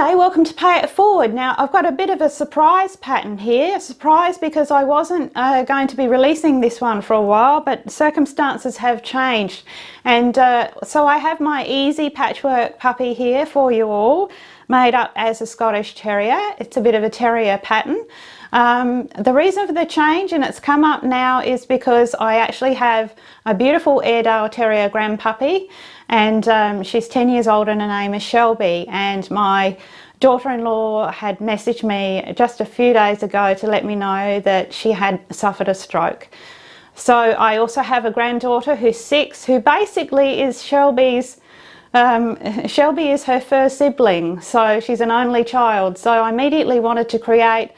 G'day, welcome to Pay It Forward. Now I've got a bit of a surprise pattern here. A surprise because I wasn't going to be releasing this one for a while, but circumstances have changed. And so I have my easy patchwork puppy here for you all, made up as a Scottish Terrier. It's a bit of a terrier pattern. The reason for the change, and it's come up now, is because I actually have a beautiful Airedale Terrier grandpuppy, and she's 10 years old and her name is Shelby, and my daughter-in-law had messaged me just a few days ago to let me know that she had suffered a stroke. So I also have a granddaughter who's 6, who basically is Shelby's Shelby is her first sibling, so she's an only child. So I immediately wanted to create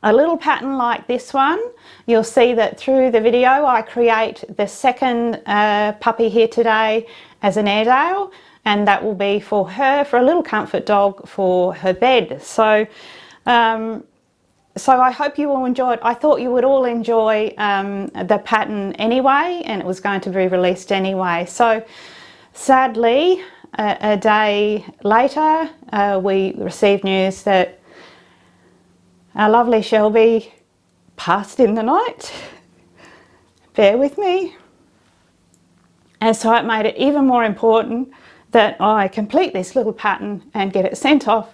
a little pattern like this one. You'll see that through the video I create the second puppy here today as an Airedale, and that will be for her, for a little comfort dog for her bed. So I hope you all enjoy it. I thought you would all enjoy the pattern anyway, and it was going to be released anyway. So sadly, a day later, we received news that our lovely Shelby passed in the night. Bear with me. And so it made it even more important that I complete this little pattern and get it sent off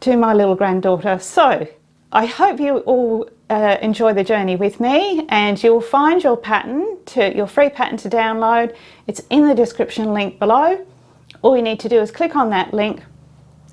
to my little granddaughter. So I hope you all enjoy the journey with me, and you'll find your pattern, your free pattern to download. It's in the description link below. All you need to do is click on that link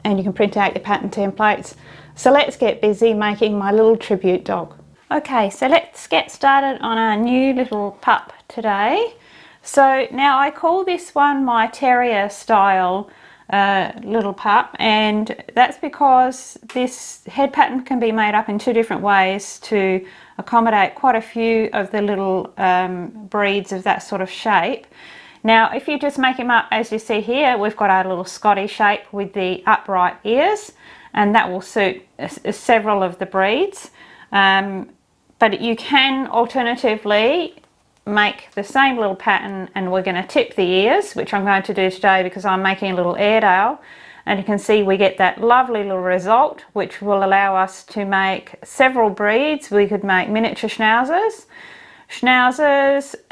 and you can print out your pattern templates. So let's get busy making my little tribute dog. Okay, so let's get started on our new little pup today. So now I call this one my terrier style little pup, and that's because this head pattern can be made up in 2 different ways to accommodate quite a few of the little breeds of that sort of shape. Now if you just make him up as you see here, we've got our little Scotty shape with the upright ears, and that will suit several of the breeds. But you can alternatively make the same little pattern, and we're going to tip the ears, which I'm going to do today because I'm making a little Airedale, and you can see we get that lovely little result, which will allow us to make several breeds. We could make miniature Schnauzers,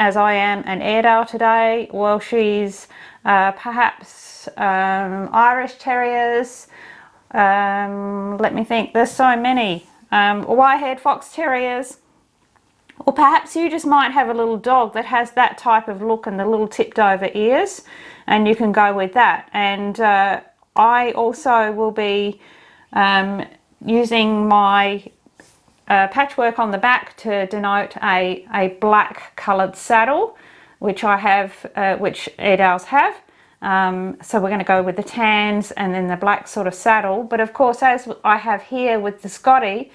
as I am an Airedale today, Welshies, perhaps Irish Terriers, let me think, there's so many, Wirehaired Fox Terriers. Or perhaps you just might have a little dog that has that type of look and the little tipped over ears, and you can go with that. And I also will be using my patchwork on the back to denote a black coloured saddle, which I have, which Airedales have. So we're going to go with the tans and then the black sort of saddle. But of course, as I have here with the Scotty,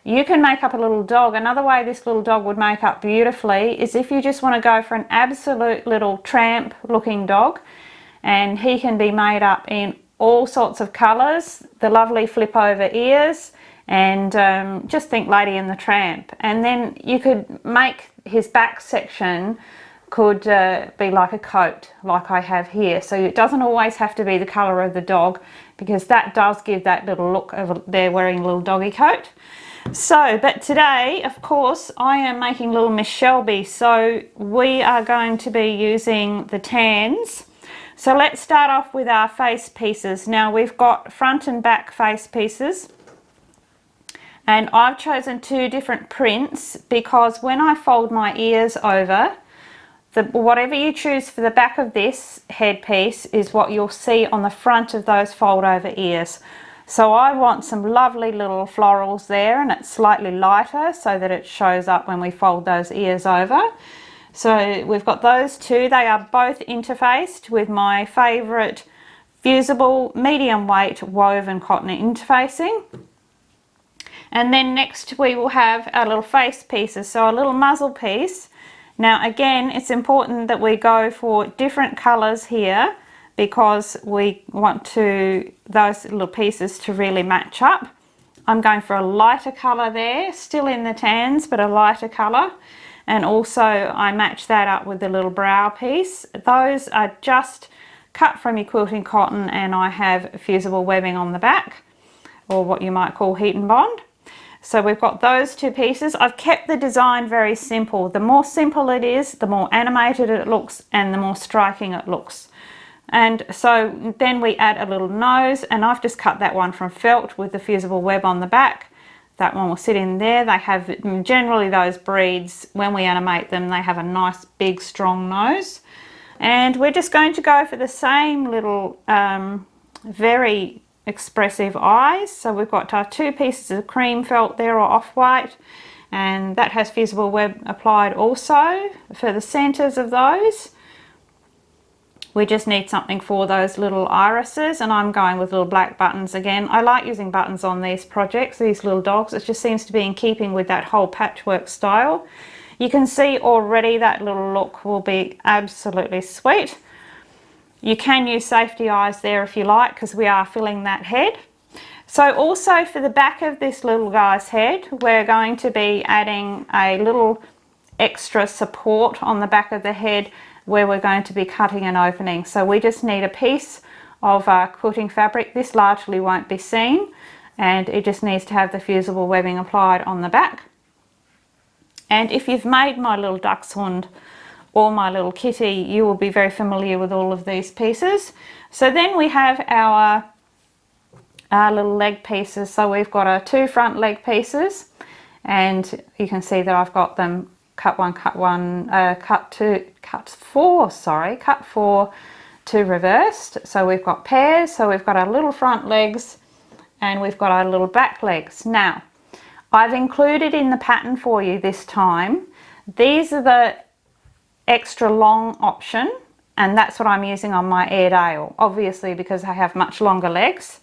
you can make up a little dog. Another way this little dog would make up beautifully is if you just want to go for an absolute little tramp looking dog, and he can be made up in all sorts of colours, the lovely flip over ears, and just think Lady and the Tramp. And then you could make his back section could be like a coat, like I have here. So it doesn't always have to be the colour of the dog, because that does give that little look of they're wearing a little doggy coat. So, but today, of course, I am making little Miss Shelby, so we are going to be using the tans. So let's start off with our face pieces. Now we've got front and back face pieces, and I've chosen 2 different prints because when I fold my ears over, whatever you choose for the back of this headpiece is what you'll see on the front of those fold over ears. So I want some lovely little florals there, and it's slightly lighter so that it shows up when we fold those ears over. So we've got those 2. They are both interfaced with my favourite fusible medium weight woven cotton interfacing. And then next we will have our little face pieces, so a little muzzle piece. Now again, it's important that we go for different colours here, because we want those little pieces to really match up. I'm going for a lighter colour there, still in the tans, but a lighter colour. And also I match that up with the little brow piece. Those are just cut from your quilting cotton, and I have fusible webbing on the back, or what you might call heat and bond. So we've got those two pieces. I've kept the design very simple. The more simple it is, the more animated it looks and the more striking it looks. And so then we add a little nose, and I've just cut that one from felt with the fusible web on the back. That one will sit in there. They have, generally those breeds, when we animate them, they have a nice big strong nose. And we're just going to go for the same little very expressive eyes. So we've got our two pieces of cream felt there, or off-white, and that has fusible web applied also for the centers of those. We just need something for those little irises, and I'm going with little black buttons again. I like using buttons on these projects, these little dogs. It just seems to be in keeping with that whole patchwork style. You can see already that little look will be absolutely sweet. You can use safety eyes there if you like, because we are filling that head. So also for the back of this little guy's head, we're going to be adding a little extra support on the back of the head where we're going to be cutting and opening. So we just need a piece of quilting fabric. This largely won't be seen, and it just needs to have the fusible webbing applied on the back. And if you've made my little dachshund or my little kitty, you will be very familiar with all of these pieces. So then we have our little leg pieces. So we've got our two front leg pieces, and you can see that I've got them cut four to reversed. So we've got pairs, so we've got our little front legs and we've got our little back legs. Now, I've included in the pattern for you this time, these are the extra long option, and that's what I'm using on my Airedale, obviously because I have much longer legs.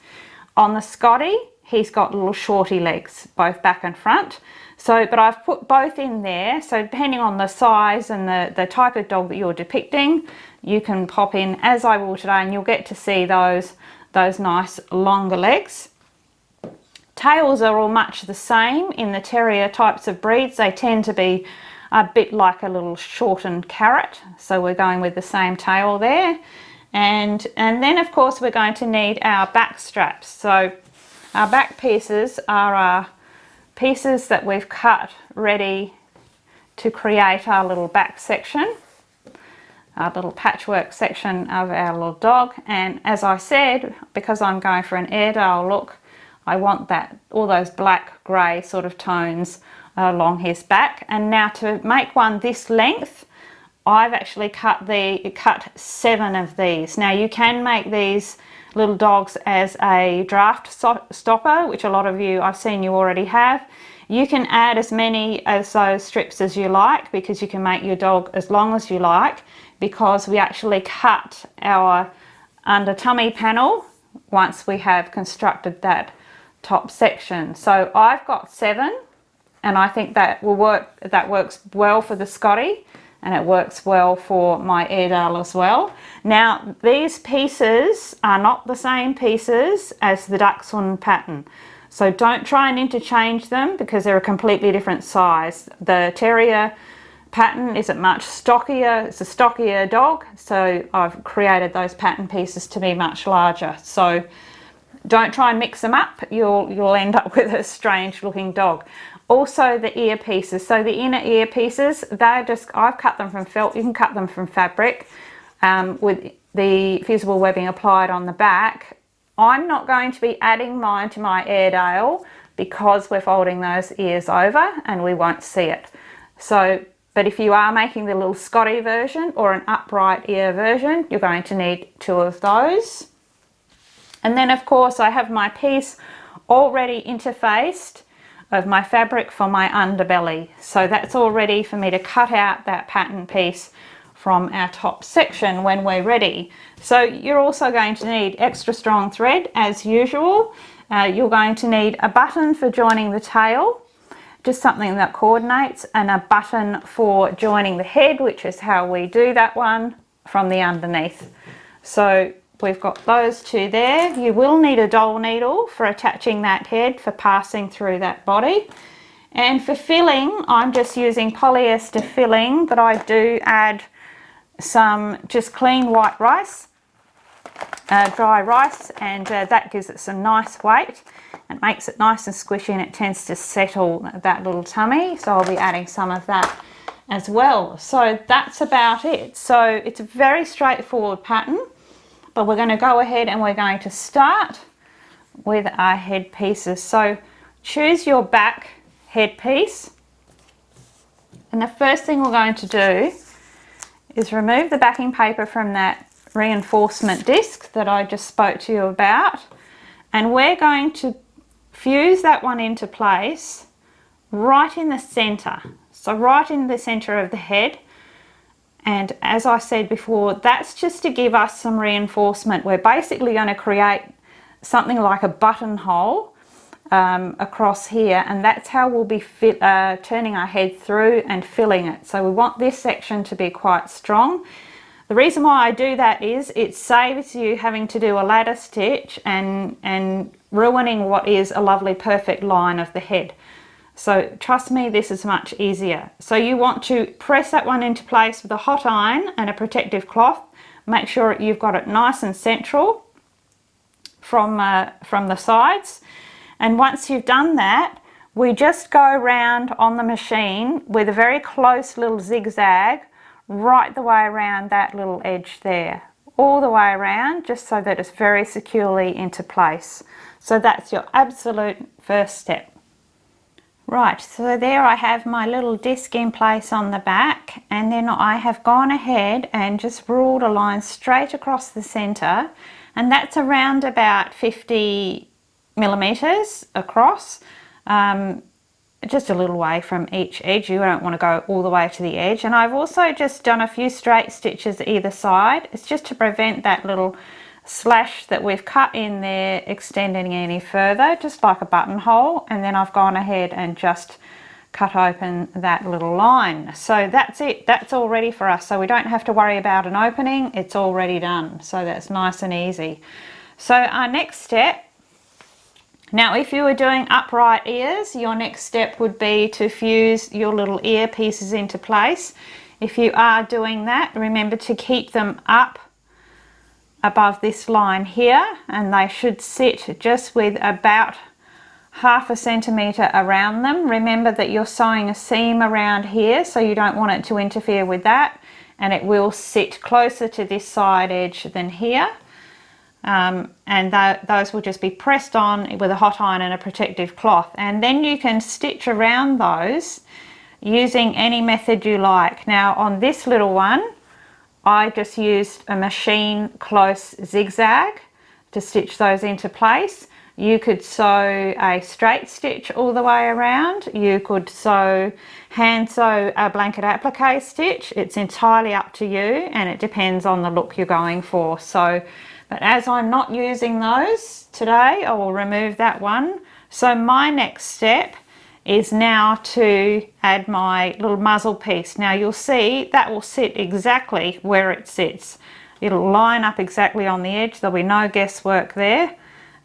On the Scotty, he's got little shorty legs, both back and front. So, but I've put both in there, so depending on the size and the type of dog that you're depicting, you can pop in, as I will today, and you'll get to see those nice longer legs. Tails are all much the same in the terrier types of breeds. They tend to be a bit like a little shortened carrot, so we're going with the same tail there. And then of course we're going to need our back straps. So our back pieces are our pieces that we've cut ready to create our little back section, our little patchwork section of our little dog. And as I said, because I'm going for an Airedale look, I want that, all those black grey sort of tones along his back. And now to make one this length, I've actually cut 7 of these. Now you can make these little dogs as a draft stopper, which a lot of you, I've seen you already have. You can add as many as those strips as you like, because you can make your dog as long as you like, because we actually cut our under tummy panel once we have constructed that top section. So I've got 7, and I think that will work. That works well for the Scotty, and it works well for my Airedale as well. Now these pieces are not the same pieces as the Dachshund pattern, so don't try and interchange them because they're a completely different size. The Terrier pattern is a much stockier, it's a stockier dog, so I've created those pattern pieces to be much larger. So don't try and mix them up, you'll end up with a strange looking dog. Also the ear pieces, so the inner ear pieces, I've cut them from felt. You can cut them from fabric with the fusible webbing applied on the back. I'm not going to be adding mine to my Airedale because we're folding those ears over and we won't see it. So, but if you are making the little Scotty version or an upright ear version, you're going to need 2 of those. And then of course I have my piece already interfaced of my fabric for my underbelly. So that's all ready for me to cut out that pattern piece from our top section when we're ready. So you're also going to need extra strong thread as usual. You're going to need a button for joining the tail, just something that coordinates, and a button for joining the head, which is how we do that one from the underneath. So we've got those 2 there. You will need a dowel needle for attaching that head for passing through that body. And for filling, I'm just using polyester filling, but I do add some just clean white rice dry rice, and that gives it some nice weight. It makes it nice and squishy, and it tends to settle that little tummy, so I'll be adding some of that as well. So that's about it. So it's a very straightforward pattern, but we're going to go ahead and we're going to start with our head pieces. So choose your back head piece, and the first thing we're going to do is remove the backing paper from that reinforcement disc that I just spoke to you about, and we're going to fuse that one into place right in the center. So right in the center of the head, and as I said before, that's just to give us some reinforcement. We're basically going to create something like a buttonhole across here, and that's how we'll be turning our head through and filling it. So we want this section to be quite strong. The reason why I do that is it saves you having to do a ladder stitch and ruining what is a lovely perfect line of the head. So trust me, this is much easier. So you want to press that one into place with a hot iron and a protective cloth. Make sure you've got it nice and central from the sides. And once you've done that, we just go around on the machine with a very close little zigzag right the way around that little edge there, all the way around, just so that it's very securely into place. So that's your absolute first step. Right, so there I have my little disc in place on the back, and then I have gone ahead and just ruled a line straight across the center, and that's around about 50 millimeters across, just a little way from each edge. You don't want to go all the way to the edge. And I've also just done a few straight stitches either side. It's just to prevent that little slash that we've cut in there extending any further, just like a buttonhole. And then I've gone ahead and just cut open that little line. So that's it, that's all ready for us. So we don't have to worry about an opening, it's already done. So that's nice and easy. So our next step, now if you were doing upright ears, your next step would be to fuse your little ear pieces into place. If you are doing that, remember to keep them up above this line here, and they should sit just with about ½ centimetre around them. Remember that you're sewing a seam around here, so you don't want it to interfere with that, and it will sit closer to this side edge than here. Those will just be pressed on with a hot iron and a protective cloth, and then you can stitch around those using any method you like. Now on this little one, I just used a machine close zigzag to stitch those into place. You could sew a straight stitch all the way around. You could hand sew a blanket applique stitch. It's entirely up to you, and it depends on the look you're going for. So, but as I'm not using those today, I will remove that one. So my next step is now to add my little muzzle piece. Now you'll see that will sit exactly where it sits. It'll line up exactly on the edge. There'll be no guesswork there.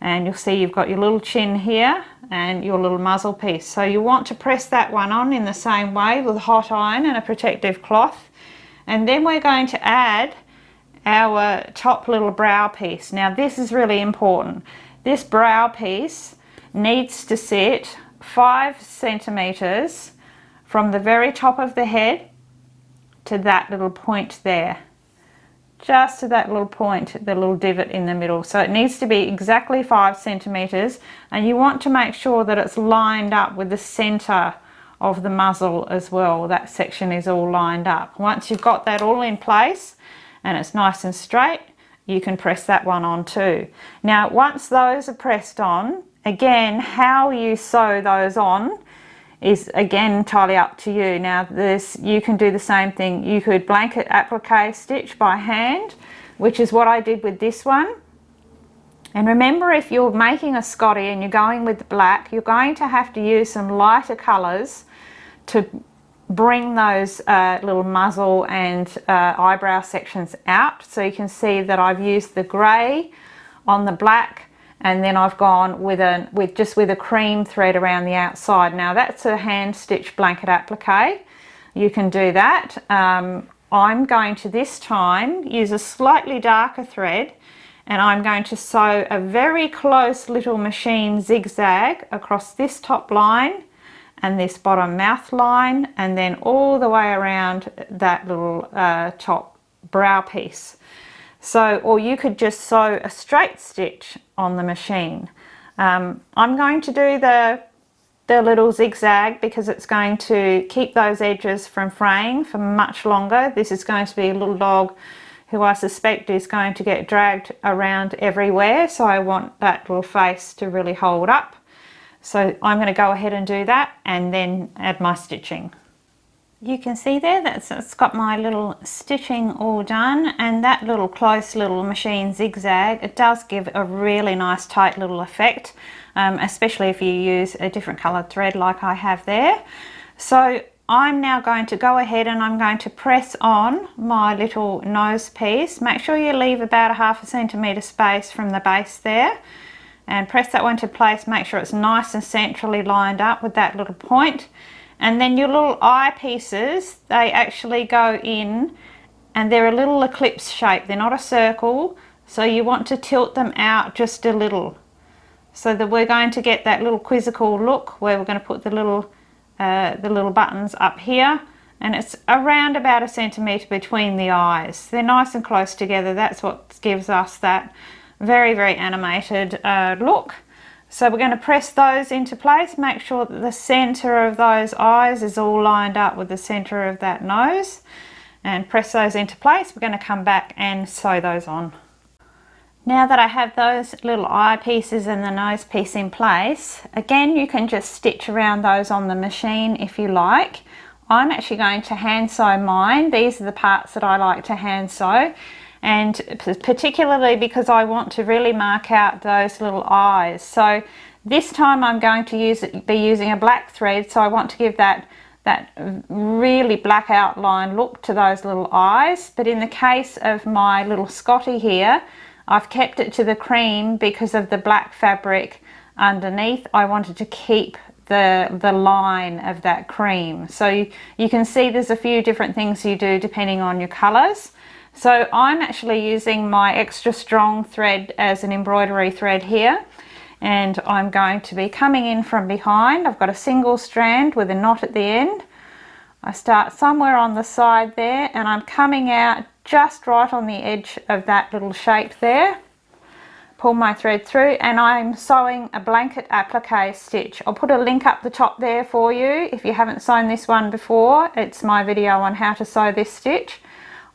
And you'll see you've got your little chin here and your little muzzle piece. So you want to press that one on in the same way with a hot iron and a protective cloth. And then we're going to add our top little brow piece. Now this is really important. This brow piece needs to sit 5 centimeters from the very top of the head to that little point there. Just to that little point, the little divot in the middle. So it needs to be exactly 5 centimeters, and you want to make sure that it's lined up with the center of the muzzle as well. That section is all lined up. Once you've got that all in place and it's nice and straight, you can press that one on too. Now once those are pressed on, again, how you sew those on is again entirely up to you. Now you can do the same thing. You could blanket applique stitch by hand, which is what I did with this one. And remember, if you're making a Scotty and you're going with the black, you're going to have to use some lighter colours to bring those little muzzle and eyebrow sections out. So you can see that I've used the grey on the black, and then I've gone with a cream thread around the outside. Now that's a hand stitched blanket applique. You can do that. I'm going to this time use a slightly darker thread and I'm going to sew a very close little machine zigzag across this top line and this bottom mouth line, and then all the way around that little top brow piece. So, or you could just sew a straight stitch on the machine. I'm going to do the little zigzag because it's going to keep those edges from fraying for much longer. This is going to be a little dog who I suspect is going to get dragged around everywhere, so I want that little face to really hold up. So I'm going to go ahead and do that and then add my stitching. You can see there that it's got my little stitching all done, and that little close little machine zigzag, it does give a really nice tight little effect, especially if you use a different coloured thread like I have there. So I'm now going to go ahead and I'm going to press on my little nose piece. Make sure you leave about a ½ centimetre space from the base there, and press that one to place. Make sure it's nice and centrally lined up with that little point. And then your little eye pieces, they actually go in and they're a little eclipse shape. They're not a circle, so you want to tilt them out just a little so that we're going to get that little quizzical look where we're going to put the little buttons up here, and it's around about 1 centimetre between the eyes. They're nice and close together. That's what gives us that very, very animated look. So we're going to press those into place. Make sure that the centre of those eyes is all lined up with the centre of that nose, and press those into place. We're going to come back and sew those on. Now that I have those little eye pieces and the nose piece in place, again you can just stitch around those on the machine if you like. I'm actually going to hand sew mine. These are the parts that I like to hand sew, and particularly because I want to really mark out those little eyes. So this time I'm going to be using a black thread, so I want to give that really black outline look to those little eyes. But in the case of my little Scotty here, I've kept it to the cream because of the black fabric underneath. I wanted to keep the line of that cream. So you can see there's a few different things you do depending on your colours. So I'm actually using my extra strong thread as an embroidery thread here, and I'm going to be coming in from behind. I've got a single strand with a knot at the end. I start somewhere on the side there, and I'm coming out just right on the edge of that little shape there. Pull my thread through, and I'm sewing a blanket applique stitch. I'll put a link up the top there for you if you haven't sewn this one before. It's my video on how to sew this stitch.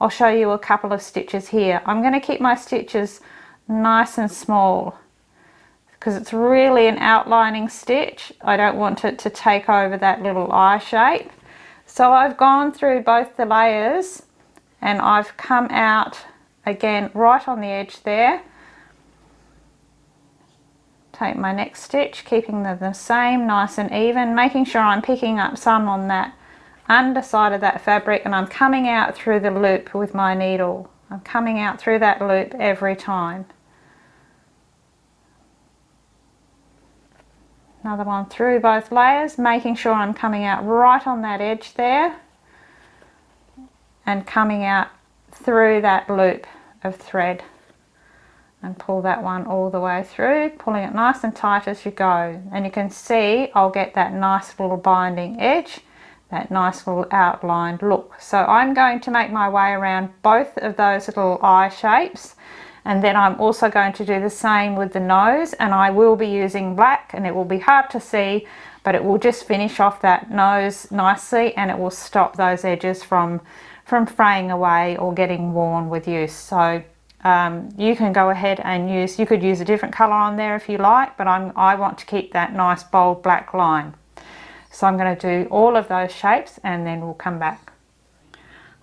I'll show you a couple of stitches here. I'm going to keep my stitches nice and small because it's really an outlining stitch. I don't want it to take over that little eye shape. So I've gone through both the layers and I've come out again right on the edge there. Take my next stitch, keeping them the same, nice and even, making sure I'm picking up some on that underside of that fabric, and I'm coming out through the loop with my needle. I'm coming out through that loop every time. Another one through both layers, making sure I'm coming out right on that edge there and coming out through that loop of thread, and pull that one all the way through, pulling it nice and tight as you go. And you can see I'll get that nice little binding edge, that nice little outlined look. So I'm going to make my way around both of those little eye shapes, and then I'm also going to do the same with the nose, and I will be using black, and it will be hard to see, but it will just finish off that nose nicely, and it will stop those edges from fraying away or getting worn with use. So you can go ahead and you could use a different colour on there if you like, but I want to keep that nice bold black line. So I'm going to do all of those shapes and then we'll come back.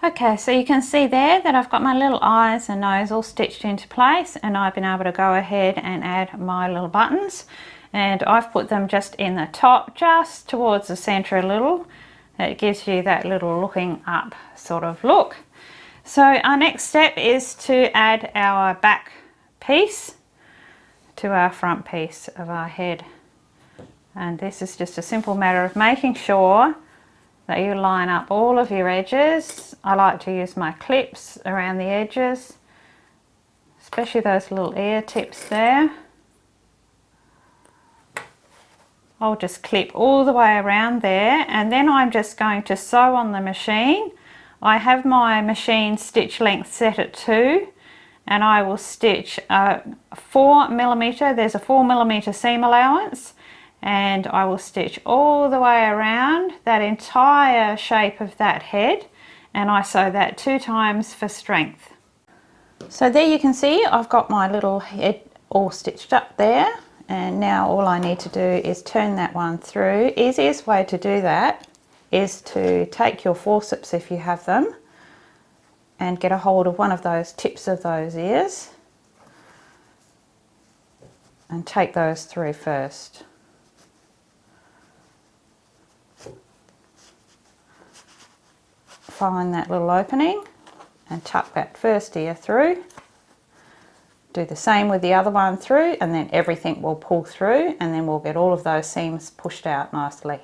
Okay, so you can see there that I've got my little eyes and nose all stitched into place, and I've been able to go ahead and add my little buttons, and I've put them just in the top, just towards the centre a little. It gives you that little looking up sort of look. So our next step is to add our back piece to our front piece of our head. And this is just a simple matter of making sure that you line up all of your edges. I like to use my clips around the edges, especially those little ear tips there. I'll just clip all the way around there, and then I'm just going to sew on the machine. I have my machine stitch length set at 2, and I will stitch 4mm. There's a 4mm seam allowance, and I will stitch all the way around that entire shape of that head, and I sew that 2 times for strength. So there you can see I've got my little head all stitched up there, and now all I need to do is turn that one through. Easiest way to do that is to take your forceps, if you have them, and get a hold of one of those tips of those ears and take those through first. Find that little opening and tuck that first ear through. Do the same with the other one through, and then everything will pull through, and then we'll get all of those seams pushed out nicely.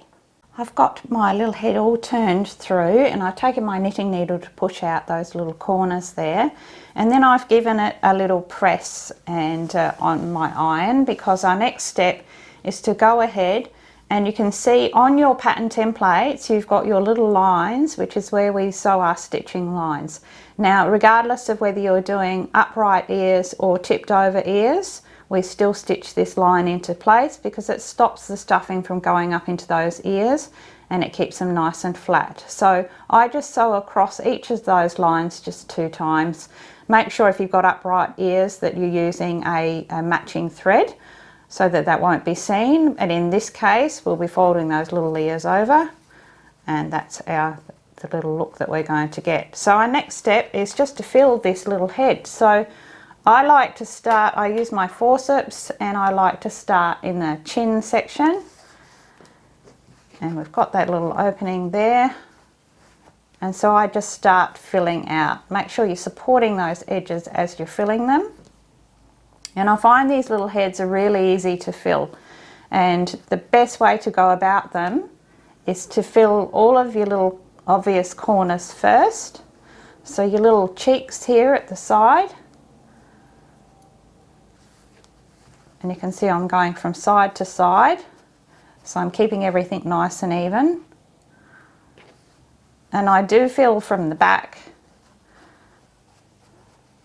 I've got my little head all turned through, and I've taken my knitting needle to push out those little corners there, and then I've given it a little press and on my iron, because our next step is to go ahead, and you can see on your pattern templates you've got your little lines, which is where we sew our stitching lines. Now, regardless of whether you're doing upright ears or tipped over ears, we still stitch this line into place because it stops the stuffing from going up into those ears, and it keeps them nice and flat. So I just sew across each of those lines just 2 times. Make sure if you've got upright ears that you're using a matching thread, so that that won't be seen. And in this case we'll be folding those little ears over, and that's the little look that we're going to get. So our next step is just to fill this little head. So I like to start, I use my forceps, and I like to start in the chin section, and we've got that little opening there, and so I just start filling out. Make sure you're supporting those edges as you're filling them. And I find these little heads are really easy to fill, and the best way to go about them is to fill all of your little obvious corners first. So your little cheeks here at the side, and you can see I'm going from side to side, so I'm keeping everything nice and even. And I do fill from the back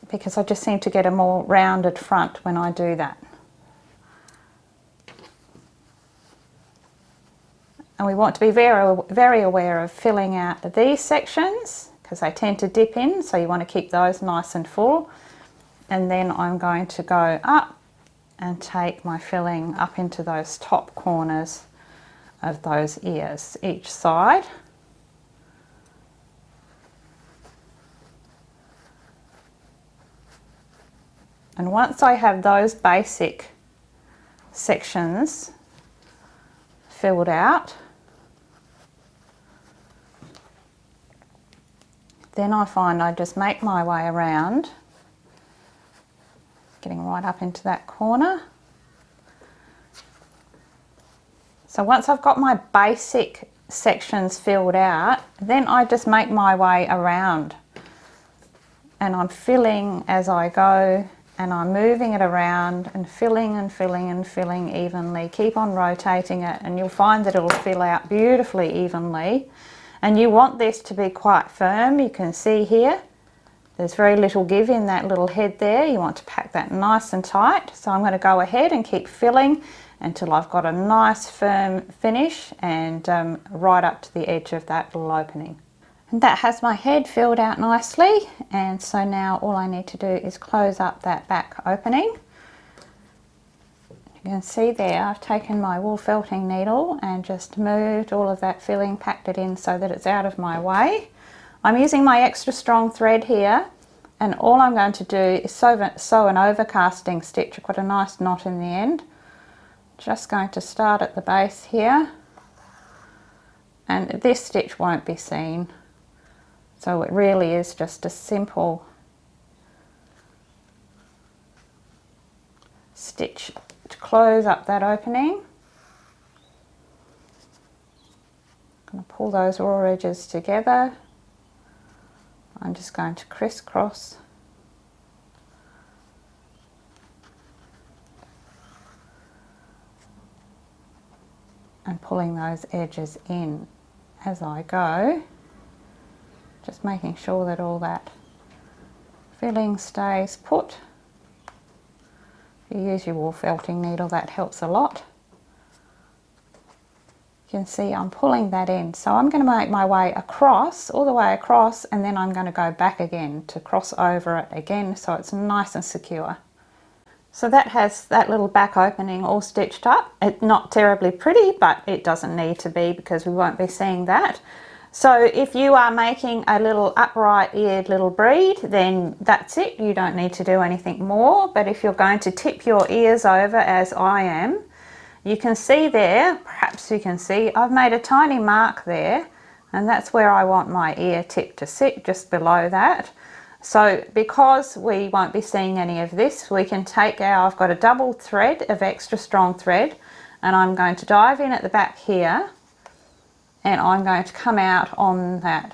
because I just seem to get a more rounded front when I do that. And we want to be very aware of filling out these sections because they tend to dip in, so you want to keep those nice and full. And then I'm going to go up and take my filling up into those top corners of those ears each side. And once I have those basic sections filled out, then I find I just make my way around, getting right up into that corner. So once I've got my basic sections filled out, then I just make my way around, and I'm filling as I go, and I'm moving it around and filling and filling and filling evenly. Keep on rotating it, and you'll find that it'll fill out beautifully evenly. And you want this to be quite firm. You can see here there's very little give in that little head there. You want to pack that nice and tight. So I'm going to go ahead and keep filling until I've got a nice firm finish, and right up to the edge of that little opening. And that has my head filled out nicely, and so now all I need to do is close up that back opening. You can see there I've taken my wool felting needle and just moved all of that filling, packed it in so that it's out of my way. I'm using my extra strong thread here, and all I'm going to do is sew an overcasting stitch. I've got a nice knot in the end. Just going to start at the base here, and this stitch won't be seen. So it really is just a simple stitch to close up that opening. I'm going to pull those raw edges together. I'm just going to crisscross and pulling those edges in as I go, just making sure that all that filling stays put. If you use your wool felting needle, that helps a lot. You can see I'm pulling that in, so I'm going to make my way across, all the way across, and then I'm going to go back again to cross over it again so it's nice and secure. So that has that little back opening all stitched up. It's not terribly pretty, but it doesn't need to be because we won't be seeing that. So if you are making a little upright eared little breed, then that's it. You don't need to do anything more. But if you're going to tip your ears over as I am, you can see there, perhaps you can see, I've made a tiny mark there, and that's where I want my ear tip to sit, just below that. So because we won't be seeing any of this, we can take I've got a double thread of extra strong thread, and I'm going to dive in at the back here, and I'm going to come out on that,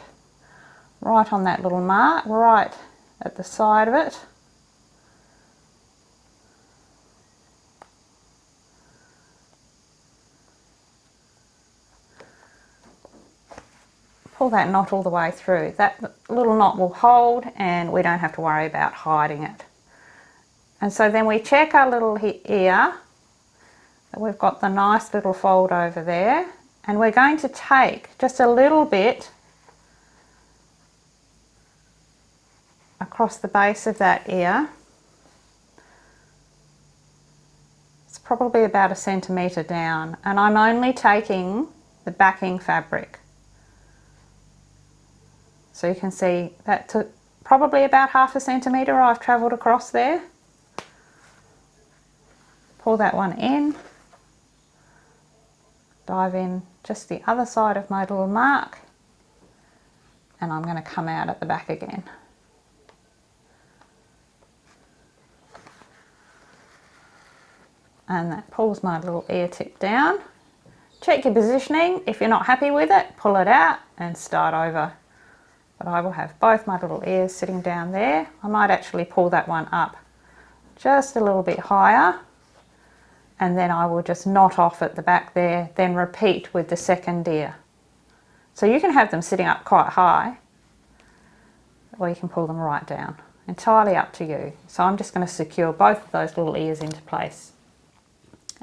right on that little mark, right at the side of it. Pull that knot all the way through. That little knot will hold and we don't have to worry about hiding it. And so then we check our little ear. We've got the nice little fold over there, and we're going to take just a little bit across the base of that ear. It's probably about 1 centimetre down, and I'm only taking the backing fabric. So you can see that took probably about 0.5 centimetre I've travelled across there. Pull that one in, dive in just the other side of my little mark, and I'm going to come out at the back again. And that pulls my little ear tip down. Check your positioning. If you're not happy with it, pull it out and start over. But I will have both my little ears sitting down there. I might actually pull that one up just a little bit higher, and then I will just knot off at the back there, then repeat with the second ear. So you can have them sitting up quite high, or you can pull them right down. Entirely up to you. So I'm just going to secure both of those little ears into place.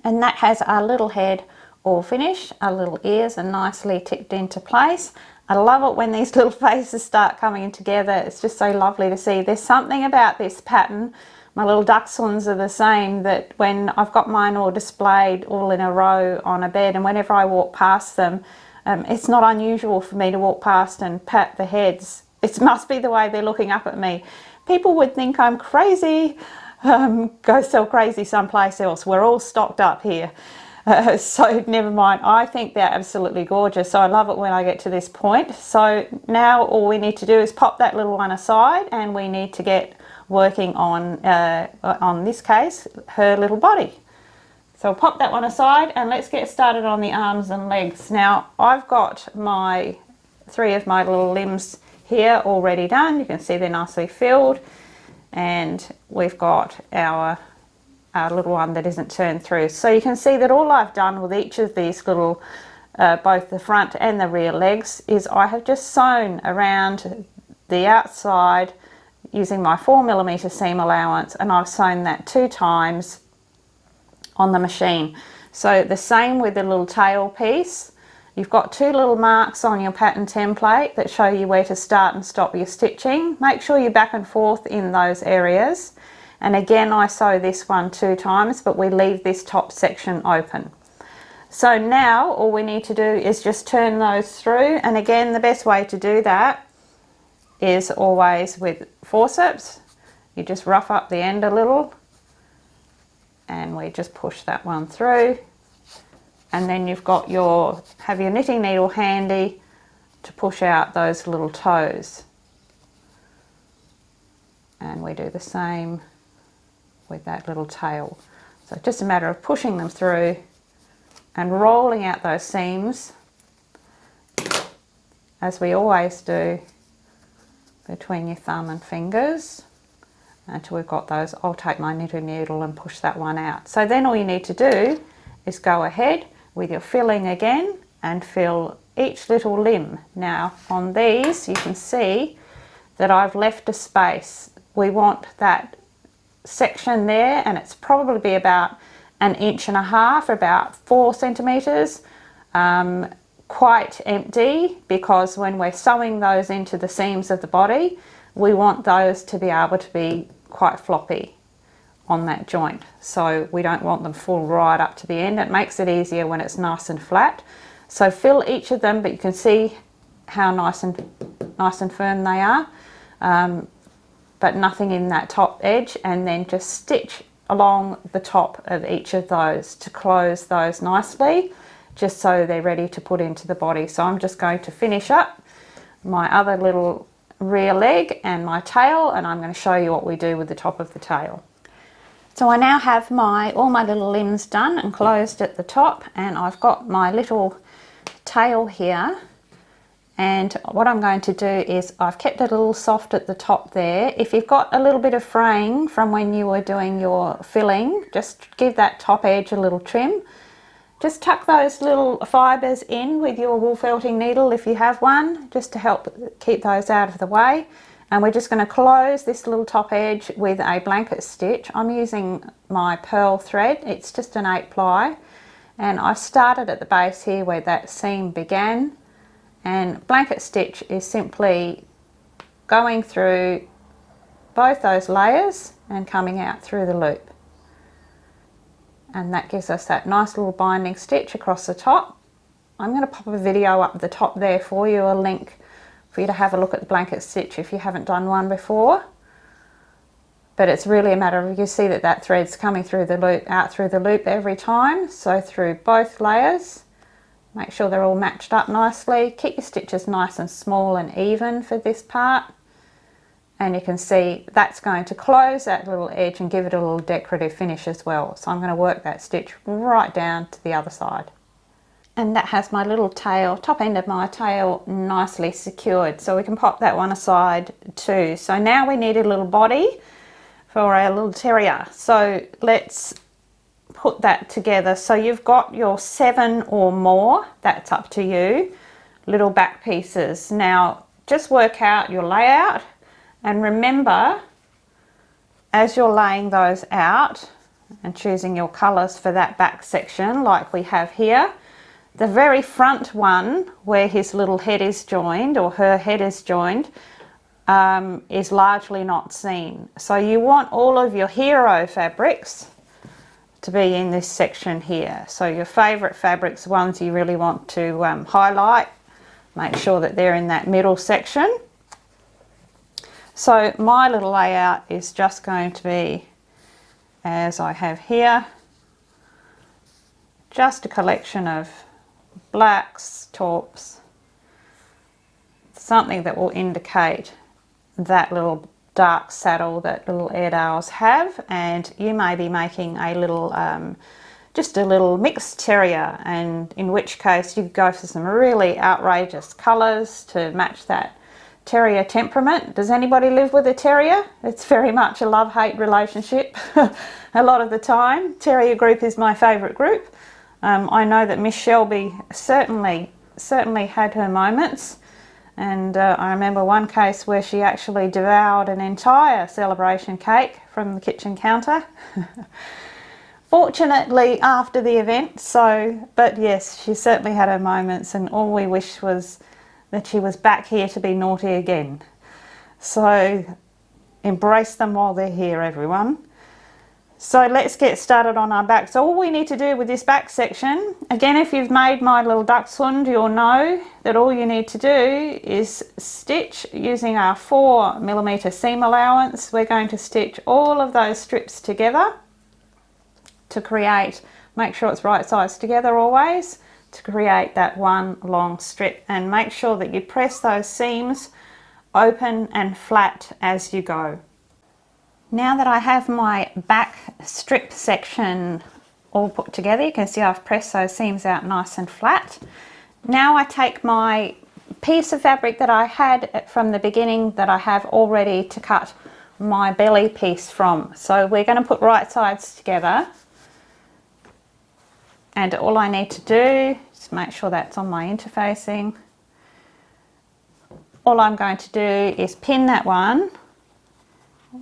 And that has our little head all finished. Our little ears are nicely tipped into place. I love it when these little faces start coming together. It's just so lovely to see. There's something about this pattern. My little dachshunds are the same, that when I've got mine all displayed all in a row on a bed, and whenever I walk past them, it's not unusual for me to walk past and pat the heads. It must be the way they're looking up at me. People would think I'm crazy. Go sell crazy someplace else. We're all stocked up here. So never mind. I think they're absolutely gorgeous. So I love it when I get to this point. So now all we need to do is pop that little one aside, and we need to get working on this case, her little body. So I'll pop that one aside and let's get started on the arms and legs. Now I've got my 3 of my little limbs here already done. You can see they're nicely filled, and we've got our little one that isn't turned through. So you can see that all I've done with each of these little, both the front and the rear legs, is I have just sewn around the outside using my 4mm seam allowance, and I've sewn that 2 times on the machine. So the same with the little tail piece. You've got 2 little marks on your pattern template that show you where to start and stop your stitching. Make sure you're back and forth in those areas. And again, I sew this one 2 times, but we leave this top section open. So now all we need to do is just turn those through. And again, the best way to do that is always with forceps. You just rough up the end a little, and we just push that one through. And then you've got have your knitting needle handy to push out those little toes. And we do the same with that little tail. So just a matter of pushing them through and rolling out those seams, as we always do, between your thumb and fingers until we've got those. I'll take my knitting needle and push that one out. So then all you need to do is go ahead with your filling again and fill each little limb. Now on these you can see that I've left a space. We want that section there, and it's probably be about 1.5 inches, about 4 centimetres, quite empty, because when we're sewing those into the seams of the body, we want those to be able to be quite floppy on that joint, so we don't want them full right up to the end. It makes it easier when it's nice and flat. So fill each of them, but you can see how nice and firm they are, but nothing in that top edge, and then just stitch along the top of each of those to close those nicely, just so they're ready to put into the body. So I'm just going to finish up my other little rear leg and my tail, and I'm going to show you what we do with the top of the tail. So I now have all my little limbs done and closed at the top, and I've got my little tail here. And what I'm going to do is I've kept it a little soft at the top there. If you've got a little bit of fraying from when you were doing your filling, just give that top edge a little trim. Just tuck those little fibres in with your wool felting needle if you have one, just to help keep those out of the way. And we're just going to close this little top edge with a blanket stitch. I'm using my pearl thread, it's just an 8 ply, and I started at the base here where that seam began, and blanket stitch is simply going through both those layers and coming out through the loop, and that gives us that nice little binding stitch across the top. I'm going to pop a video up the top there for you, a link for you to have a look at the blanket stitch if you haven't done one before. But it's really a matter of, you see that thread's coming through the loop, out through the loop every time, so through both layers. Make sure they're all matched up nicely. Keep your stitches nice and small and even for this part, and you can see that's going to close that little edge and give it a little decorative finish as well. So I'm going to work that stitch right down to the other side. And that has my little tail, top end of my tail, nicely secured, so we can pop that one aside too. So now we need a little body for our little terrier, so let's put that together. So you've got your 7 or more, that's up to you, little back pieces. Now just work out your layout, and remember, as you're laying those out and choosing your colours for that back section like we have here, the very front one where his little head is joined, or her head is joined, is largely not seen. So you want all of your hero fabrics to be in this section here. So your favourite fabrics, ones you really want to highlight, make sure that they're in that middle section. So my little layout is just going to be as I have here, just a collection of blacks, taupes, something that will indicate that little dark saddle that little Airedales have. And you may be making a little just a little mixed terrier, and in which case you could go for some really outrageous colours to match that terrier temperament. Does anybody live with a terrier? It's very much a love-hate relationship a lot of the time. Terrier group is my favourite group. I know that Miss Shelby certainly had her moments, and I remember one case where she actually devoured an entire celebration cake from the kitchen counter. Fortunately after the event, but yes, she certainly had her moments, and all we wish was that she was back here to be naughty again. So embrace them while they're here, everyone. So let's get started on our back. So all we need to do with this back section, again, if you've made my little dachshund, you'll know that all you need to do is stitch using our 4mm seam allowance. We're going to stitch all of those strips together to create, make sure it's right sides together always, to create that one long strip, and make sure that you press those seams open and flat as you go. Now that I have my back strip section all put together, you can see I've pressed those seams out nice and flat. Now I take my piece of fabric that I had from the beginning that I have all ready to cut my belly piece from. So we're going to put right sides together and all I need to do is make sure that's on my interfacing. All I'm going to do is pin that one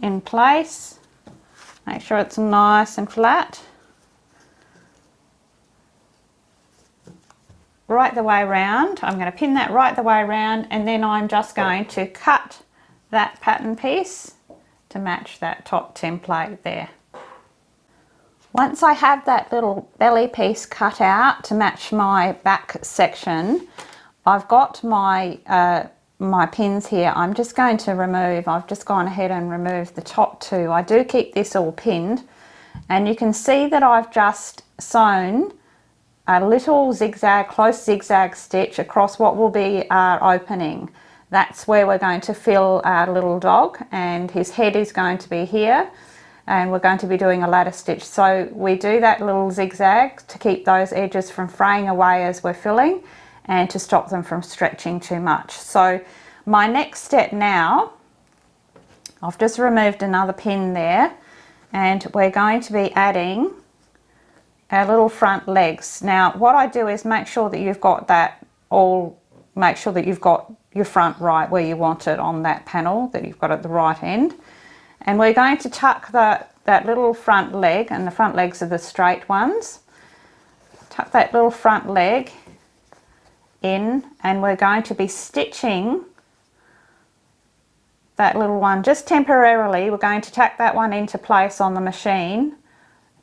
in place, make sure it's nice and flat, right the way around. I'm going to pin that right the way around, and then I'm just going to cut that pattern piece to match that top template there. Once I have that little belly piece cut out to match my back section, I've got my my pins here. I'm just going to remove, I've just gone ahead and removed the top two. I do keep this all pinned, and you can see that I've just sewn a little zigzag, close zigzag stitch across what will be our opening. That's where we're going to fill our little dog, and his head is going to be here, and we're going to be doing a ladder stitch. So we do that little zigzag to keep those edges from fraying away as we're filling, and to stop them from stretching too much. So my next step now, I've just removed another pin there, and we're going to be adding our little front legs. Now what I do is make sure that you've got that all, make sure that you've got your front right where you want it on that panel, that you've got at the right end. And we're going to tuck that little front leg, and the front legs are the straight ones. Tuck that little front leg in, and we're going to be stitching that little one just temporarily. We're going to tack that one into place on the machine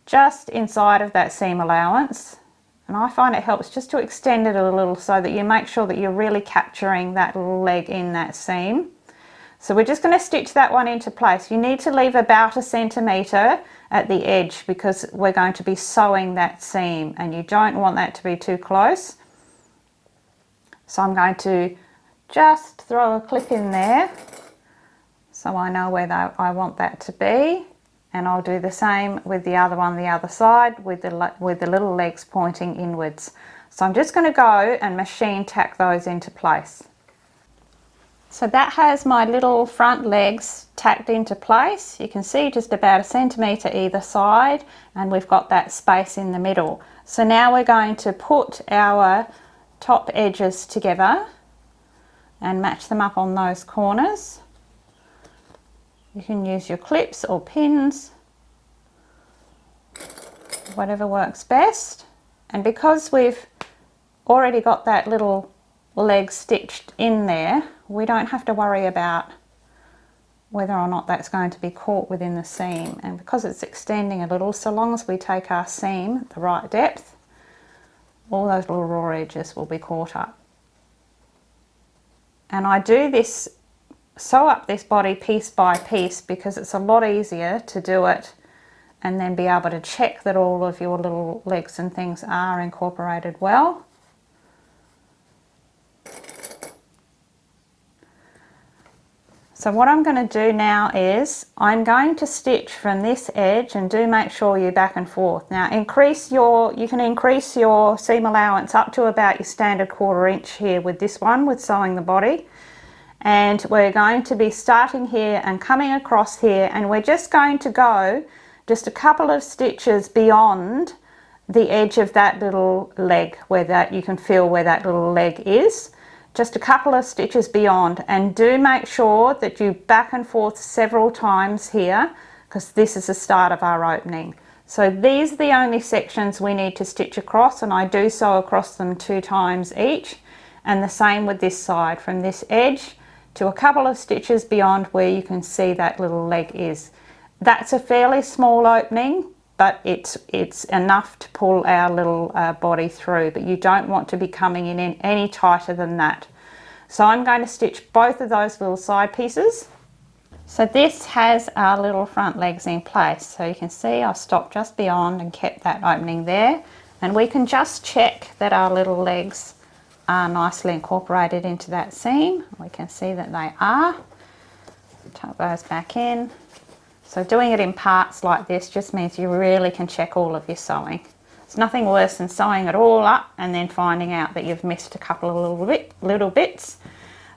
just inside of that seam allowance, and I find it helps just to extend it a little so that you make sure that you're really capturing that little leg in that seam. So we're just going to stitch that one into place. You need to leave about 1 centimetre at the edge because we're going to be sewing that seam, and you don't want that to be too close. So I'm going to just throw a clip in there so I know where I want that to be, and I'll do the same with the other one, the other side, with the little legs pointing inwards. So I'm just going to go and machine tack those into place. So that has my little front legs tacked into place. You can see just about 1 centimetre either side, and we've got that space in the middle. So now we're going to put our top edges together and match them up on those corners. You can use your clips or pins, whatever works best. And because we've already got that little leg stitched in there, we don't have to worry about whether or not that's going to be caught within the seam. And because it's extending a little, so long as we take our seam the right depth, all those little raw edges will be caught up. And I do this, sew up this body piece by piece, because it's a lot easier to do it and then be able to check that all of your little legs and things are incorporated well. So what I'm going to do now is I'm going to stitch from this edge, and do make sure you're back and forth. Now you can increase your seam allowance up to about your standard 1/4 inch here with this one, with sewing the body. And we're going to be starting here and coming across here, and we're just going to go just a couple of stitches beyond the edge of that little leg, where that you can feel where that little leg is. Just a couple of stitches beyond, and do make sure that you back and forth several times here, because this is the start of our opening. So these are the only sections we need to stitch across, and I do sew across them 2 times each. And the same with this side, from this edge to a couple of stitches beyond where you can see that little leg is. That's a fairly small opening, but it's enough to pull our little body through, but you don't want to be coming in any tighter than that. So I'm going to stitch both of those little side pieces. So this has our little front legs in place. So you can see I've stopped just beyond and kept that opening there, and we can just check that our little legs are nicely incorporated into that seam. We can see that they are. Tuck those back in. So doing it in parts like this just means you really can check all of your sewing. It's nothing worse than sewing it all up and then finding out that you've missed a couple of little bits.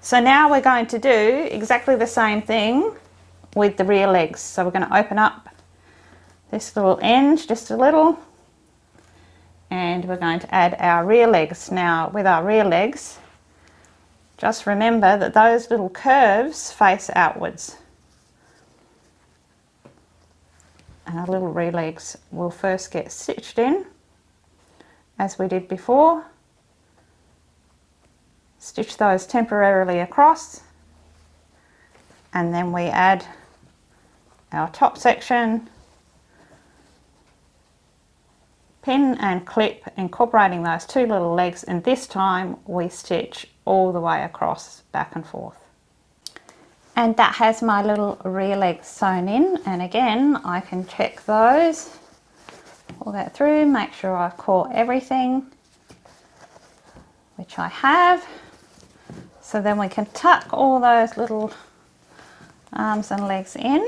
So now we're going to do exactly the same thing with the rear legs. So we're going to open up this little end just a little, and we're going to add our rear legs. Now with our rear legs, just remember that those little curves face outwards. And our little rear legs will first get stitched in as we did before. Stitch those temporarily across, and then we add our top section, pin and clip, incorporating those two little legs, and this time we stitch all the way across, back and forth. And that has my little rear legs sewn in, and again I can check those, pull that through, make sure I've caught everything, which I have. So then we can tuck all those little arms and legs in,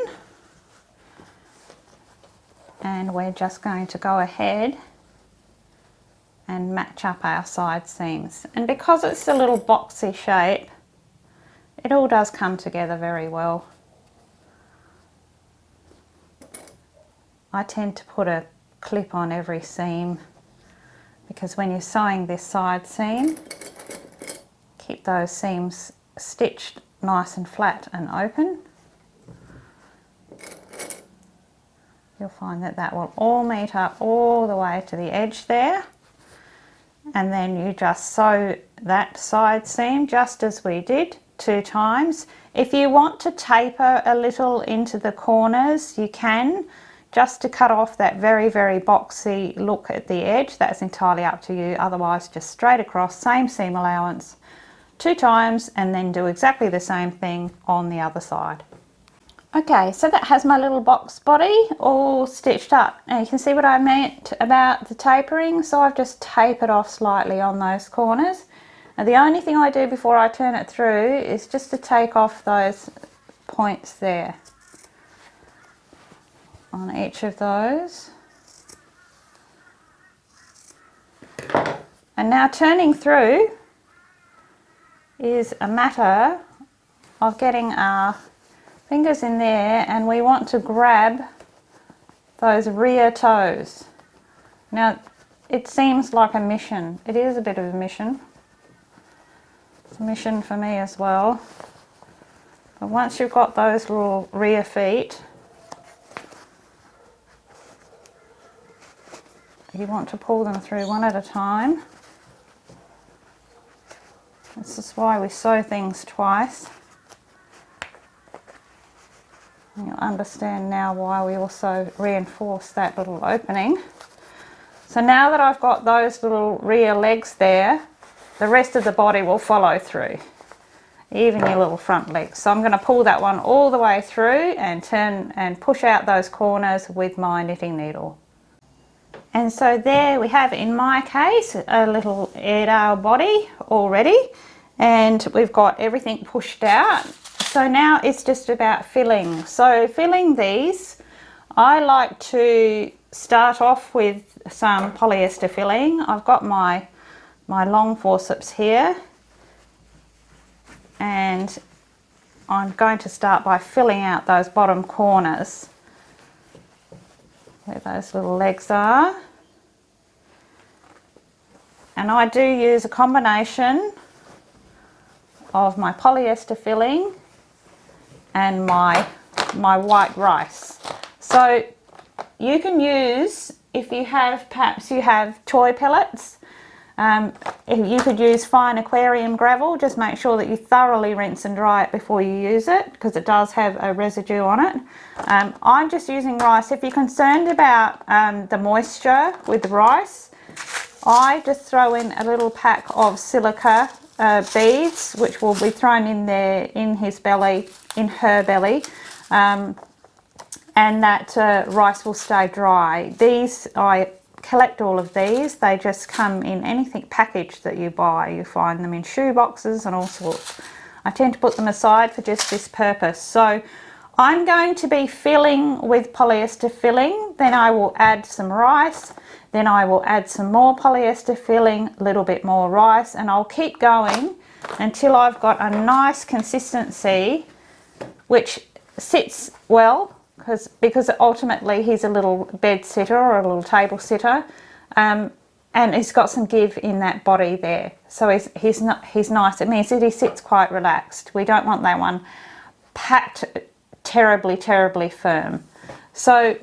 and we're just going to go ahead and match up our side seams. And because it's a little boxy shape, it all does come together very well. I tend to put a clip on every seam because when you're sewing this side seam, keep those seams stitched nice and flat and open. You'll find that that will all meet up all the way to the edge there, and then you just sew that side seam just as we did 2 times. If you want to taper a little into the corners, you can, just to cut off that very boxy look at the edge. That's entirely up to you. Otherwise, just straight across, same seam allowance 2 times, and then do exactly the same thing on the other side. Okay, so that has my little box body all stitched up. Now you can see what I meant about the tapering, so I've just tapered off slightly on those corners. And the only thing I do before I turn it through is just to take off those points there on each of those. And now turning through is a matter of getting our fingers in there, and we want to grab those rear toes. Now it seems like a mission. It is a bit of a mission. It's a mission for me as well. But once you've got those little rear feet, you want to pull them through one at a time. This is why we sew things twice. And you'll understand now why we also reinforce that little opening. So now that I've got those little rear legs there, the rest of the body will follow through, even your little front legs. So I'm going to pull that one all the way through and turn and push out those corners with my knitting needle. And so there we have, in my case, a little Airedale body already, and we've got everything pushed out. So now it's just about filling. So filling these, I like to start off with some polyester filling. I've got my long forceps here, and I'm going to start by filling out those bottom corners where those little legs are. And I do use a combination of my polyester filling and my white rice. So you can use, if you have, perhaps you have toy pellets, you could use fine aquarium gravel. Just make sure that you thoroughly rinse and dry it before you use it, because it does have a residue on it. I'm just using rice. If you're concerned about the moisture with the rice, I just throw in a little pack of silica beads, which will be thrown in there in his belly, in her belly, and that rice will stay dry. These, I collect all of these. They just come in anything packaged that you buy. You find them in shoe boxes and all sorts. I tend to put them aside for just this purpose. So I'm going to be filling with polyester filling, then I will add some rice, then I will add some more polyester filling, a little bit more rice, and I'll keep going until I've got a nice consistency which sits well, because ultimately he's a little bed sitter or a little table sitter, and and he's got some give in that body there, so he's nice. It means that he sits quite relaxed. We don't want that one packed terribly firm. So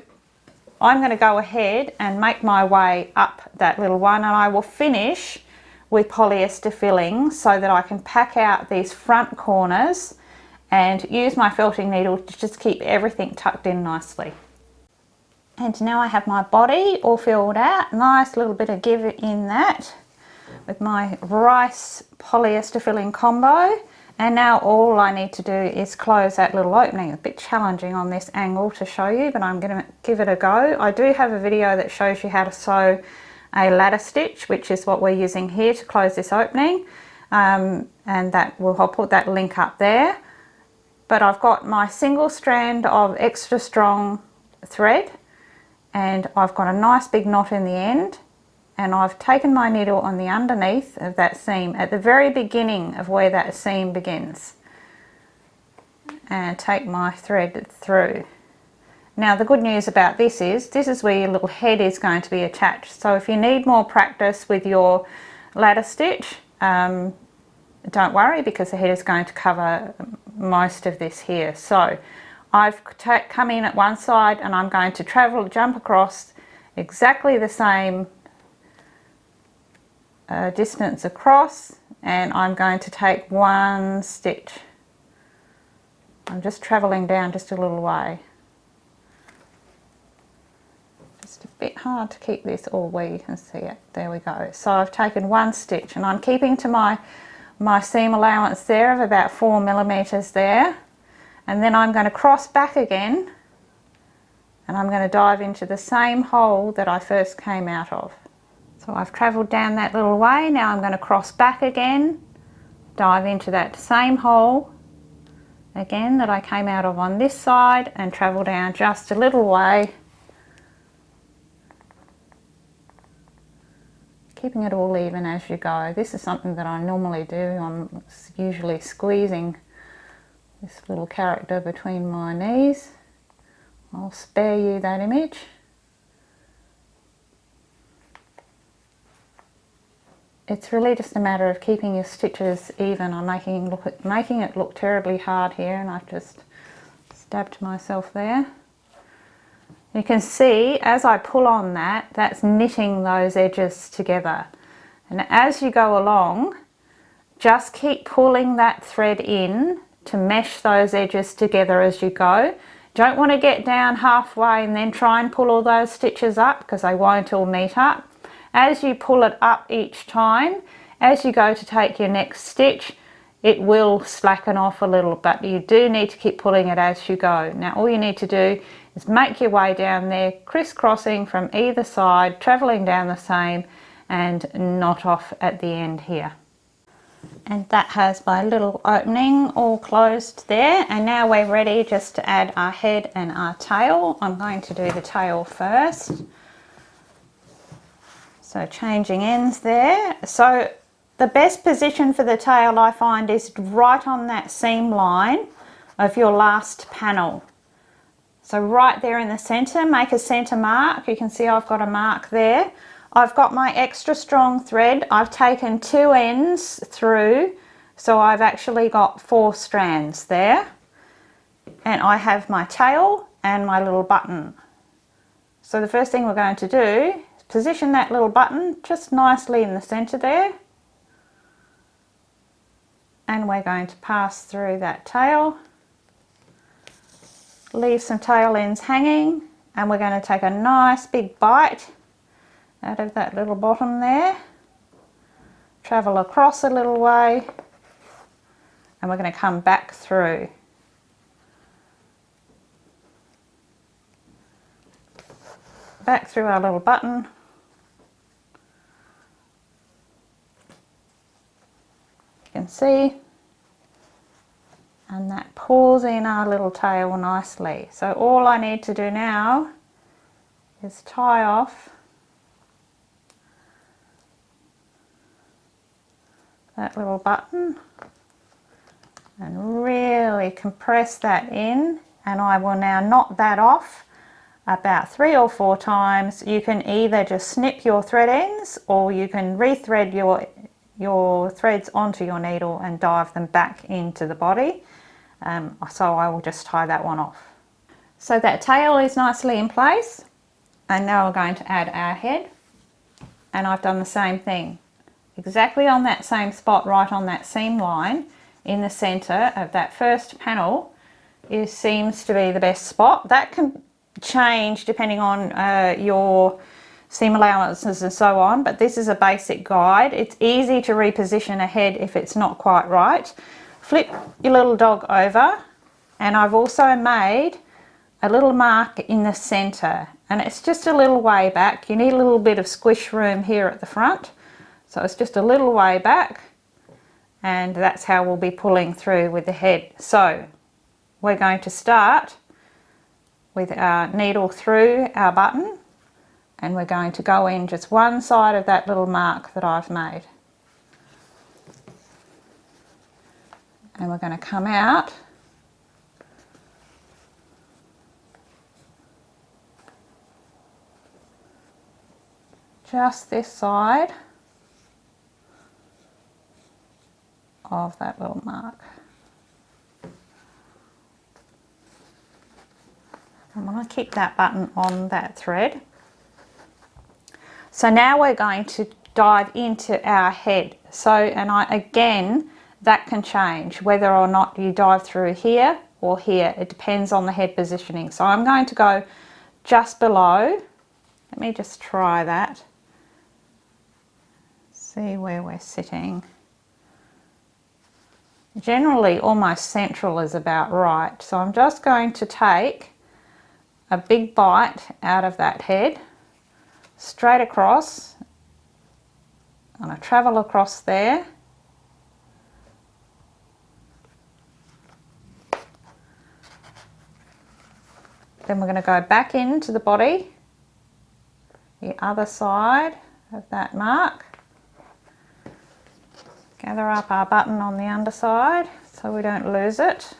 I'm going to go ahead and make my way up that little one, and I will finish with polyester filling so that I can pack out these front corners and use my felting needle to just keep everything tucked in nicely. And now I have my body all filled out, nice little bit of give in that with my rice polyester filling combo. And now all I need to do is close that little opening. A bit challenging on this angle to show you, but I'm going to give it a go. I do have a video that shows you how to sew a ladder stitch, which is what we're using here to close this opening, and I'll put that link up there. But I've got my single strand of extra strong thread, and I've got a nice big knot in the end, and I've taken my needle on the underneath of that seam at the very beginning of where that seam begins, and take my thread through. Now the good news about this is where your little head is going to be attached. So if you need more practice with your ladder stitch, don't worry, because the head is going to cover most of this here. So I've come in at one side, and I'm going to jump across exactly the same distance across, and I'm going to take one stitch. I'm just travelling down just a little way. Just a bit hard to keep this all where you can see it. There we go. So I've taken one stitch, and I'm keeping to my seam allowance there of about 4 millimeters there, and then I'm going to cross back again, and I'm going to dive into the same hole that I first came out of. So I've travelled down that little way. Now I'm going to cross back again, dive into that same hole again that I came out of on this side, and travel down just a little way, keeping it all even as you go. This is something that I normally do. I'm usually squeezing this little character between my knees. I'll spare you that image. It's really just a matter of keeping your stitches even. I'm making it look terribly hard here, and I've just stabbed myself there. You can see as I pull on that, that's knitting those edges together. And as you go along, just keep pulling that thread in to mesh those edges together as you go. Don't want to get down halfway and then try and pull all those stitches up, because they won't all meet up. As you pull it up each time, as you go to take your next stitch, it will slacken off a little, but you do need to keep pulling it as you go. Now all you need to do is make your way down there, crisscrossing from either side, travelling down the same, and knot off at the end here. And that has my little opening all closed there, and now we're ready just to add our head and our tail. I'm going to do the tail first. So changing ends there. So the best position for the tail, I find, is right on that seam line of your last panel. So right there in the center, make a center mark. You can see I've got a mark there. I've got my extra strong thread. I've taken 2 ends through, so I've actually got 4 strands there. And I have my tail and my little button. So the first thing we're going to do, position that little button just nicely in the center there, and we're going to pass through that tail, leave some tail ends hanging, and we're going to take a nice big bite out of that little bottom there, travel across a little way, and we're going to come back through. Back through our little button. You can see, and that pulls in our little tail nicely. So all I need to do now is tie off that little button and really compress that in, and I will now knot that off about 3 or 4 times. You can either just snip your thread ends, or you can rethread your threads onto your needle and dive them back into the body. So I will just tie that one off. So that tail is nicely in place, and now we're going to add our head, and I've done the same thing. Exactly on that same spot, right on that seam line in the center of that first panel seems to be the best spot. That can change depending on your seam allowances and so on, but this is a basic guide. It's easy to reposition a head if it's not quite right. Flip your little dog over, and I've also made a little mark in the center, and it's just a little way back. You need a little bit of squish room here at the front, so it's just a little way back, and that's how we'll be pulling through with the head. So we're going to start with our needle through our button, and we're going to go in just one side of that little mark that I've made, and we're going to come out just this side of that little mark. I'm going to keep that button on that thread. So now we're going to dive into our head. So, and again, that can change whether or not you dive through here or here. It depends on the head positioning. So I'm going to go just below. Let me just try that. See where we're sitting. Generally almost central is about right. So I'm just going to take a big bite out of that head, straight across. I'm going to travel across there. Then we're going to go back into the body, the other side of that mark. Gather up our button on the underside so we don't lose it.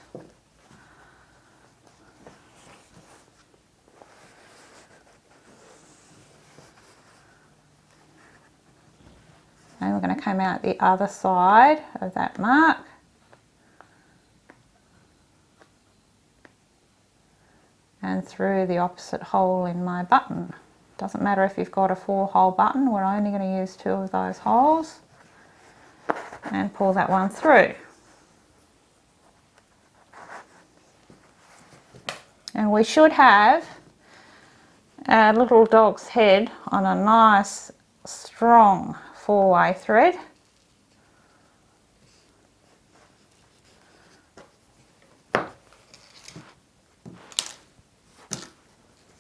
And we're going to come out the other side of that mark. And through the opposite hole in my button. Doesn't matter if you've got a 4-hole button, we're only going to use 2 of those holes. And pull that one through. And we should have our little dog's head on a nice strong 4-way thread.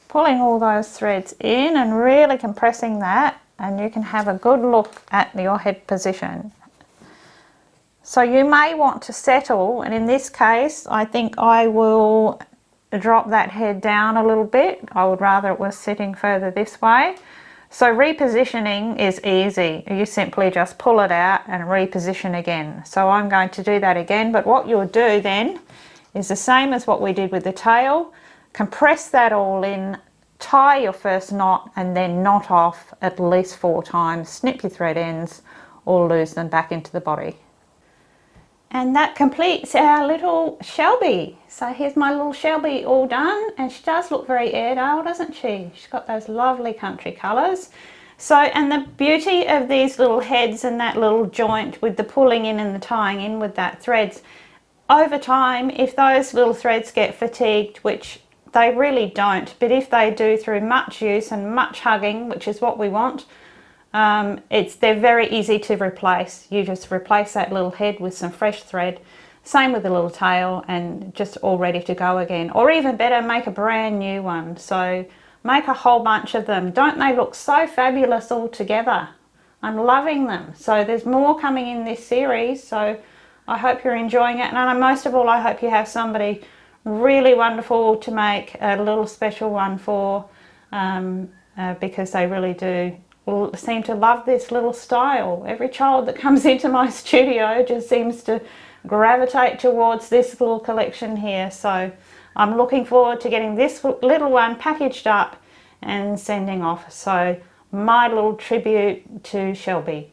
Pulling all those threads in and really compressing that, and you can have a good look at your head position. So you may want to settle, and in this case I think I will drop that head down a little bit. I would rather it was sitting further this way. So repositioning is easy. You simply just pull it out and reposition again. So I'm going to do that again, but what you'll do then is the same as what we did with the tail. Compress that all in, tie your first knot, and then knot off at least 4 times. Snip your thread ends or lose them back into the body. And that completes our little Shelby. So here's my little Shelby all done, and she does look very Airedale, doesn't she? She's got those lovely country colours. So, and the beauty of these little heads and that little joint with the pulling in and the tying in with that threads, over time, if those little threads get fatigued, which they really don't, but if they do through much use and much hugging, which is what we want, they're very easy to replace. You just replace that little head with some fresh thread. Same with the little tail, and just all ready to go again. Or even better, make a brand new one. So make a whole bunch of them. Don't they look so fabulous all together? I'm loving them. So there's more coming in this series, so I hope you're enjoying it. And most of all, I hope you have somebody really wonderful to make a little special one for, because they really do seem to love this little style. Every child that comes into my studio just seems to gravitate towards this little collection here. So I'm looking forward to getting this little one packaged up and sending off. So my little tribute to Shelby.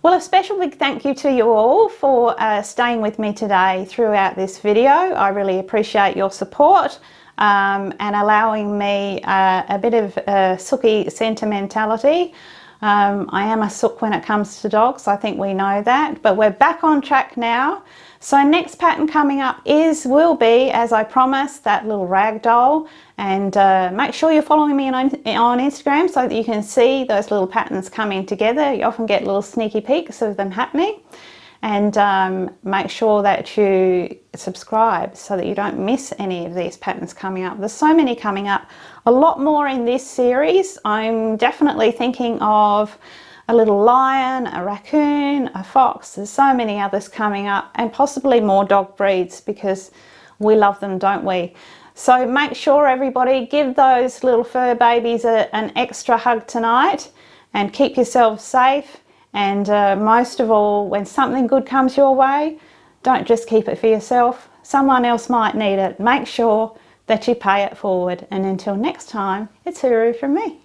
Well, a special big thank you to you all for staying with me today throughout this video. I really appreciate your support and allowing me a bit of sooky sentimentality. I am a sook when it comes to dogs, I think we know that, but we're back on track now. So next pattern coming up will be, as I promised, that little rag doll, and make sure you're following me on Instagram so that you can see those little patterns coming together. You often get little sneaky peeks of them happening, and make sure that you subscribe so that you don't miss any of these patterns coming up. There's so many coming up, a lot more in this series. I'm definitely thinking of a little lion, a raccoon, a fox. There's so many others coming up, and possibly more dog breeds because we love them, don't we? So make sure, everybody, give those little fur babies an extra hug tonight, and keep yourselves safe. And most of all, when something good comes your way, don't just keep it for yourself. Someone else might need it. Make sure that you pay it forward. And until next time, it's hooroo from me.